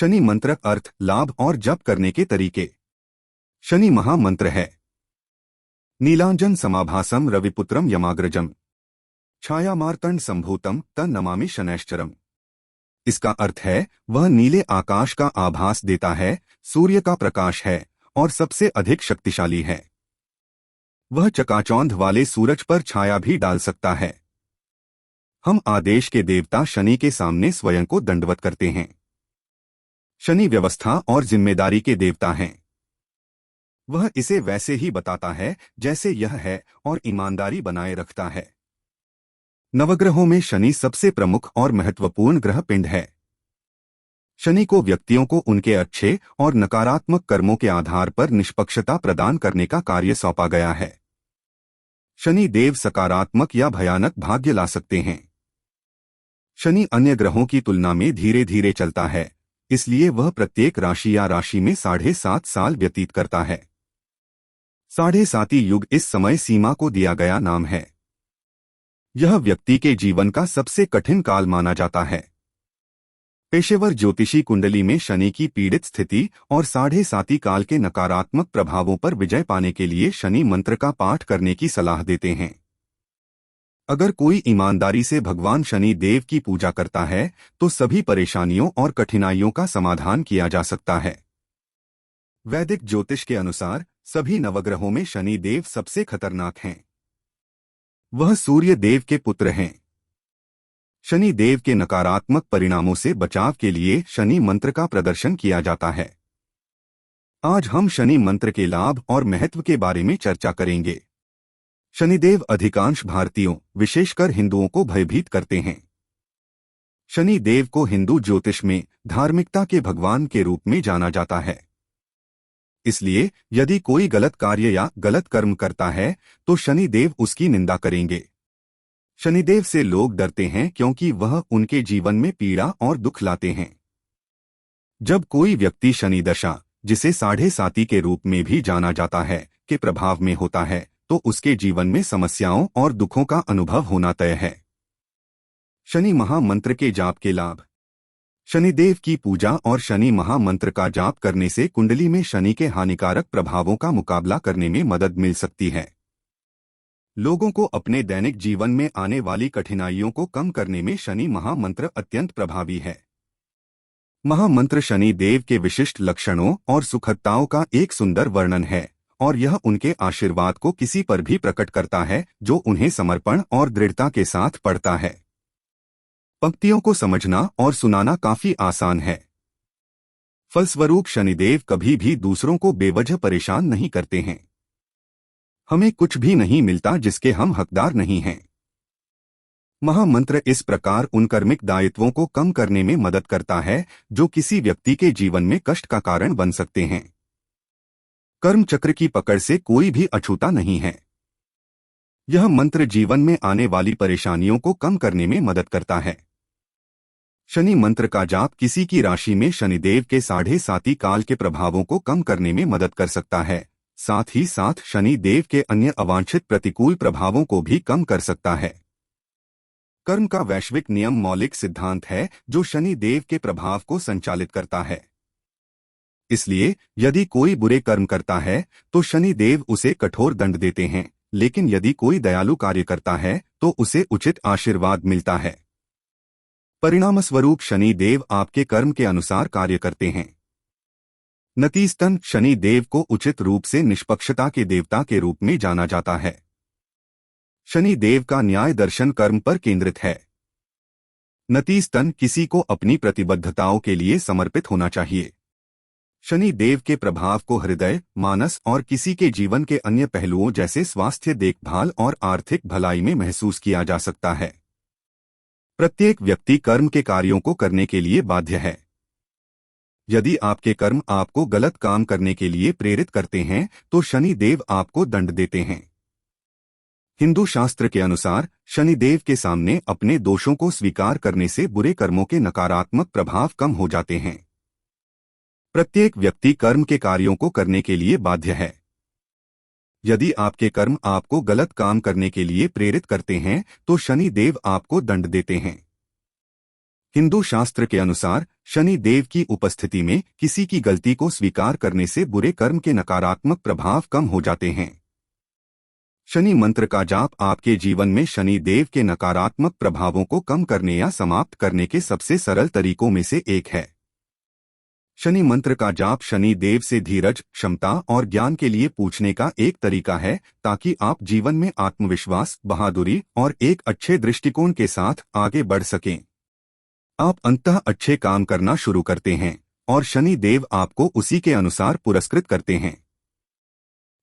शनि मंत्र अर्थ, लाभ और जप करने के तरीके। शनि महामंत्र है। नीलांजन समाभासम रविपुत्रम यमाग्रजम छायामार्तंड संभूतम तन नमामि शनैश्चरम। इसका अर्थ है वह नीले आकाश का आभास देता है, सूर्य का प्रकाश है और सबसे अधिक शक्तिशाली है। वह चकाचौंध वाले सूरज पर छाया भी डाल सकता है। हम आदेश के देवता शनि के सामने स्वयं को दंडवत करते हैं। शनि व्यवस्था और जिम्मेदारी के देवता हैं। वह इसे वैसे ही बताता है जैसे यह है और ईमानदारी बनाए रखता है। नवग्रहों में शनि सबसे प्रमुख और महत्वपूर्ण ग्रह पिंड है। शनि को व्यक्तियों को उनके अच्छे और नकारात्मक कर्मों के आधार पर निष्पक्षता प्रदान करने का कार्य सौंपा गया है। शनि देव सकारात्मक या भयानक भाग्य ला सकते हैं। शनि अन्य ग्रहों की तुलना में धीरे धीरे चलता है, इसलिए वह प्रत्येक राशि या राशि में 7.5 साल व्यतीत करता है। 7.5 युग इस समय सीमा को दिया गया नाम है। यह व्यक्ति के जीवन का सबसे कठिन काल माना जाता है। पेशेवर ज्योतिषी कुंडली में शनि की पीड़ित स्थिति और 7.5 काल के नकारात्मक प्रभावों पर विजय पाने के लिए शनि मंत्र का पाठ करने की सलाह देते हैं। अगर कोई ईमानदारी से भगवान शनि देव की पूजा करता है तो सभी परेशानियों और कठिनाइयों का समाधान किया जा सकता है। वैदिक ज्योतिष के अनुसार सभी नवग्रहों में शनि देव सबसे खतरनाक हैं। वह सूर्य देव के पुत्र हैं। शनि देव के नकारात्मक परिणामों से बचाव के लिए शनि मंत्र का प्रदर्शन किया जाता है। आज हम शनि मंत्र के लाभ और महत्व के बारे में चर्चा करेंगे। शनिदेव अधिकांश भारतीयों, विशेषकर हिंदुओं को भयभीत करते हैं। शनि देव को हिंदू ज्योतिष में धार्मिकता के भगवान के रूप में जाना जाता है। इसलिए यदि कोई गलत कार्य या गलत कर्म करता है तो शनि देव उसकी निंदा करेंगे। शनिदेव से लोग डरते हैं क्योंकि वह उनके जीवन में पीड़ा और दुख लाते हैं। जब कोई व्यक्ति शनि दशा, जिसे 7.5 के रूप में भी जाना जाता है, के प्रभाव में होता है तो उसके जीवन में समस्याओं और दुखों का अनुभव होना तय है। शनि महामंत्र के जाप के लाभ। शनिदेव की पूजा और शनि महामंत्र का जाप करने से कुंडली में शनि के हानिकारक प्रभावों का मुकाबला करने में मदद मिल सकती है। लोगों को अपने दैनिक जीवन में आने वाली कठिनाइयों को कम करने में शनि महामंत्र अत्यंत प्रभावी है। महामंत्र शनि देव के विशिष्ट लक्षणों और सुखदताओं का एक सुंदर वर्णन है और यह उनके आशीर्वाद को किसी पर भी प्रकट करता है जो उन्हें समर्पण और दृढ़ता के साथ पढ़ता है। पंक्तियों को समझना और सुनाना काफी आसान है। फलस्वरूप शनिदेव कभी भी दूसरों को बेवजह परेशान नहीं करते हैं। हमें कुछ भी नहीं मिलता जिसके हम हकदार नहीं हैं। महामंत्र इस प्रकार उन कर्मिक दायित्वों को कम करने में मदद करता है जो किसी व्यक्ति के जीवन में कष्ट का कारण बन सकते हैं। कर्म चक्र की पकड़ से कोई भी अछूता नहीं है। यह मंत्र जीवन में आने वाली परेशानियों को कम करने में मदद करता है। शनि मंत्र का जाप किसी की राशि में शनिदेव के 7.5 काल के प्रभावों को कम करने में मदद कर सकता है, साथ ही साथ शनि देव के अन्य अवांछित प्रतिकूल प्रभावों को भी कम कर सकता है। कर्म का वैश्विक नियम मौलिक सिद्धांत है जो शनि देव के प्रभाव को संचालित करता है। इसलिए यदि कोई बुरे कर्म करता है तो शनि देव उसे कठोर दंड देते हैं, लेकिन यदि कोई दयालु कार्य करता है तो उसे उचित आशीर्वाद मिलता है। परिणामस्वरूप शनि देव आपके कर्म के अनुसार कार्य करते हैं। नतीजतन शनि देव को उचित रूप से निष्पक्षता के देवता के रूप में जाना जाता है। शनि देव का न्याय दर्शन कर्म पर केंद्रित है। नतीजतन किसी को अपनी प्रतिबद्धताओं के लिए समर्पित होना चाहिए। शनि देव के प्रभाव को हृदय, मानस और किसी के जीवन के अन्य पहलुओं जैसे स्वास्थ्य देखभाल और आर्थिक भलाई में महसूस किया जा सकता है। प्रत्येक व्यक्ति कर्म के कार्यों को करने के लिए बाध्य है। यदि आपके कर्म आपको गलत काम करने के लिए प्रेरित करते हैं तो शनि देव आपको दंड देते हैं। हिंदू शास्त्र के अनुसार शनिदेव के सामने अपने दोषों को स्वीकार करने से बुरे कर्मों के नकारात्मक प्रभाव कम हो जाते हैं। प्रत्येक व्यक्ति कर्म के कार्यों को करने के लिए बाध्य है। यदि आपके कर्म आपको गलत काम करने के लिए प्रेरित करते हैं तो शनि देव आपको दंड देते हैं। हिंदू शास्त्र के अनुसार शनि देव की उपस्थिति में किसी की गलती को स्वीकार करने से बुरे कर्म के नकारात्मक प्रभाव कम हो जाते हैं। शनि मंत्र का जाप आपके जीवन में शनि देव के नकारात्मक प्रभावों को कम करने या समाप्त करने के सबसे सरल तरीकों में से एक है। शनि मंत्र का जाप शनि देव से धीरज, क्षमता और ज्ञान के लिए पूछने का एक तरीका है, ताकि आप जीवन में आत्मविश्वास, बहादुरी और एक अच्छे दृष्टिकोण के साथ आगे बढ़ सकें। आप अंततः अच्छे काम करना शुरू करते हैं और शनि देव आपको उसी के अनुसार पुरस्कृत करते हैं।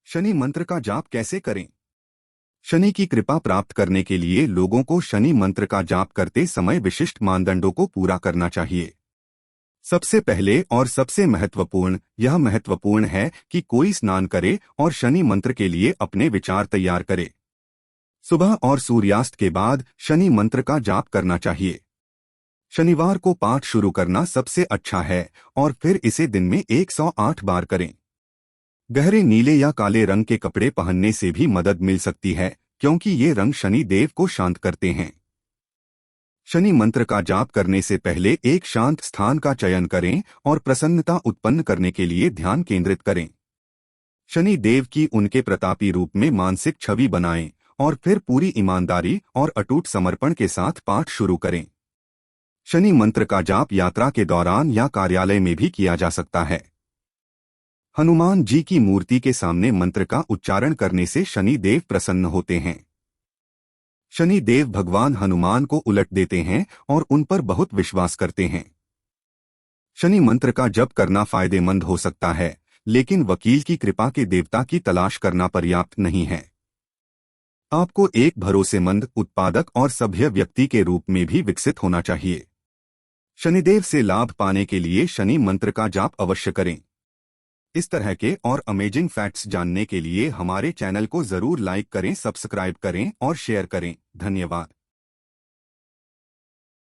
शनि मंत्र का जाप कैसे करें? शनि की कृपा प्राप्त करने के लिए लोगों को शनि मंत्र का जाप करते समय विशिष्ट मानदंडों को पूरा करना चाहिए। सबसे पहले और सबसे महत्वपूर्ण है कि कोई स्नान करे और शनि मंत्र के लिए अपने विचार तैयार करे। सुबह और सूर्यास्त के बाद शनि मंत्र का जाप करना चाहिए। शनिवार को पाठ शुरू करना सबसे अच्छा है और फिर इसे दिन में 108 बार करें। गहरे नीले या काले रंग के कपड़े पहनने से भी मदद मिल सकती है, क्योंकि ये रंग शनि देव को शांत करते हैं। शनि मंत्र का जाप करने से पहले एक शांत स्थान का चयन करें और प्रसन्नता उत्पन्न करने के लिए ध्यान केंद्रित करें। शनि देव की उनके प्रतापी रूप में मानसिक छवि बनाएं और फिर पूरी ईमानदारी और अटूट समर्पण के साथ पाठ शुरू करें। शनि मंत्र का जाप यात्रा के दौरान या कार्यालय में भी किया जा सकता है। हनुमान जी की मूर्ति के सामने मंत्र का उच्चारण करने से शनि देव प्रसन्न होते हैं। शनि देव भगवान हनुमान को उलट देते हैं और उन पर बहुत विश्वास करते हैं। शनि मंत्र का जप करना फायदेमंद हो सकता है, लेकिन वकील की कृपा के देवता की तलाश करना पर्याप्त नहीं है। आपको एक भरोसेमंद, उत्पादक और सभ्य व्यक्ति के रूप में भी विकसित होना चाहिए। शनिदेव से लाभ पाने के लिए शनि मंत्र का जाप अवश्य करें। इस तरह के और अमेजिंग फैक्ट्स जानने के लिए हमारे चैनल को जरूर लाइक करें, सब्सक्राइब करें और शेयर करें। धन्यवाद।